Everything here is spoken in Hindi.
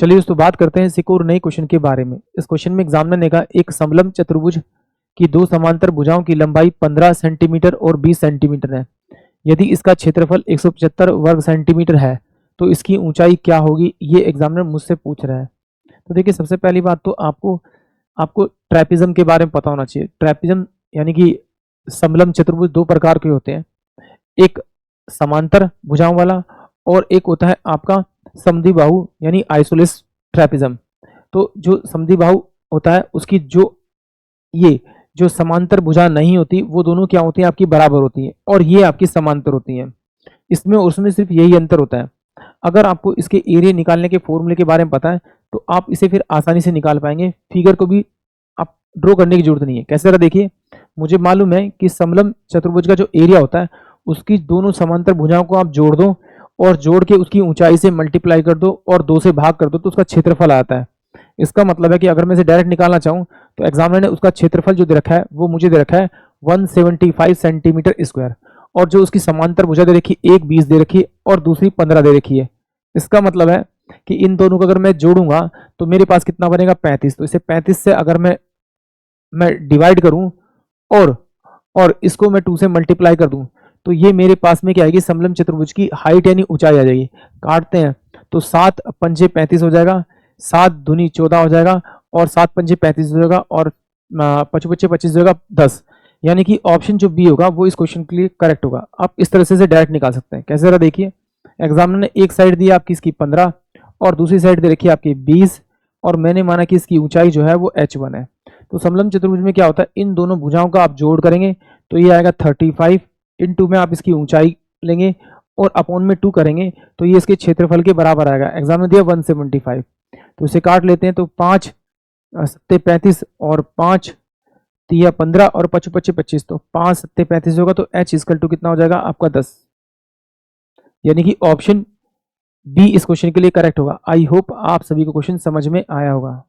चलिए दोस्तों बात करते हैं एक और नए क्वेश्चन के बारे में। इस क्वेश्चन में एग्जामिनर ने कहा एक समलंब चतुर्भुज की दो समांतर भुजाओं की लंबाई 15 सेंटीमीटर और 20 सेंटीमीटर है। यदि इसका क्षेत्रफल 175 वर्ग सेंटीमीटर है तो इसकी ऊंचाई क्या होगी, ये एग्जामिनर मुझसे पूछ रहा है। तो देखिए सबसे पहली बात तो आपको आपको ट्रेपिज्म के बारे में पता होना चाहिए। ट्रेपिज्म यानी कि समलंब चतुर्भुज दो प्रकार के होते हैं, एक समांतर भुजाओं वाला और एक होता है आपका समद्विबाहु यानी आइसोसेलेस ट्रेपिज्म। तो जो समद्विबाहु होता है उसकी ये जो समांतर भुजा नहीं होती वो दोनों क्या होती हैं, आपकी बराबर होती हैं और ये आपकी समांतर होती हैं। इसमें और उसमें सिर्फ यही अंतर होता है। अगर आपको इसके एरिया निकालने के फॉर्मूले के बारे में पता है तो आप इसे फिर आसानी से निकाल पाएंगे। फिगर को भी आप ड्रॉ करने की जरूरत नहीं है। कैसे, देखिए मुझे मालूम है कि समलंब चतुर्भुज का जो एरिया होता है उसकी दोनों समांतर भुजाओं को आप जोड़ दो और जोड़ के उसकी ऊंचाई से मल्टीप्लाई कर दो और 2 से भाग कर दो तो उसका क्षेत्रफल आता है। इसका मतलब है कि अगर मैं इसे डायरेक्ट निकालना चाहूं तो एग्जामिनर ने उसका क्षेत्रफल जो दे रखा है वो मुझे दे रखा है 175 सेंटीमीटर स्क्वायर, और जो उसकी समांतर भुजा दे रखी है एक 20 दे रखी है और दूसरी 15 दे रखी है। इसका मतलब है कि इन दोनों को अगर मैं जोड़ूंगा तो मेरे पास कितना बनेगा 35। तो इसे 35 से अगर मैं डिवाइड करूं और इसको मैं 2 से मल्टीप्लाई कर दूं तो ये मेरे पास में क्या आएगी, समलंब चतुर्भुज की हाइट यानी ऊंचाई आ जाएगी। काटते हैं तो 7 पंजे 35 हो जाएगा, 7 दूनी 14 हो जाएगा और 7 पंजे 35 हो जाएगा और 5 बच्चे 25 हो जाएगा 10। यानी कि ऑप्शन जो बी होगा वो इस क्वेश्चन के लिए करेक्ट होगा। आप इस तरह से डायरेक्ट निकाल सकते हैं। कैसे, जरा देखिए एग्जामिनर ने एक साइड दी आपकी इसकी 15 और दूसरी साइड दे रखी है आपकी 20 और मैंने माना कि इसकी ऊंचाई जो है वो h1 है। तो समलंब चतुर्भुज में क्या होता है, इन दोनों भुजाओं का आप जोड़ करेंगे तो ये आएगा 35, इनटू में आप इसकी ऊंचाई लेंगे और अपॉन में 2 करेंगे तो ये इसके क्षेत्रफल के बराबर आएगा। एग्जाम में दिया 175, तो इसे काट लेते हैं तो 5 सत्ते 35 और 5 तिया 15 और 5 पच्चे 25, तो 5 सत्ते 35 होगा तो h इक्वल टू कितना हो जाएगा आपका 10। यानी कि ऑप्शन बी इस क्वेश्चन के लिए करेक्ट होगा। आई होप आप सभी को क्वेश्चन समझ में आया होगा।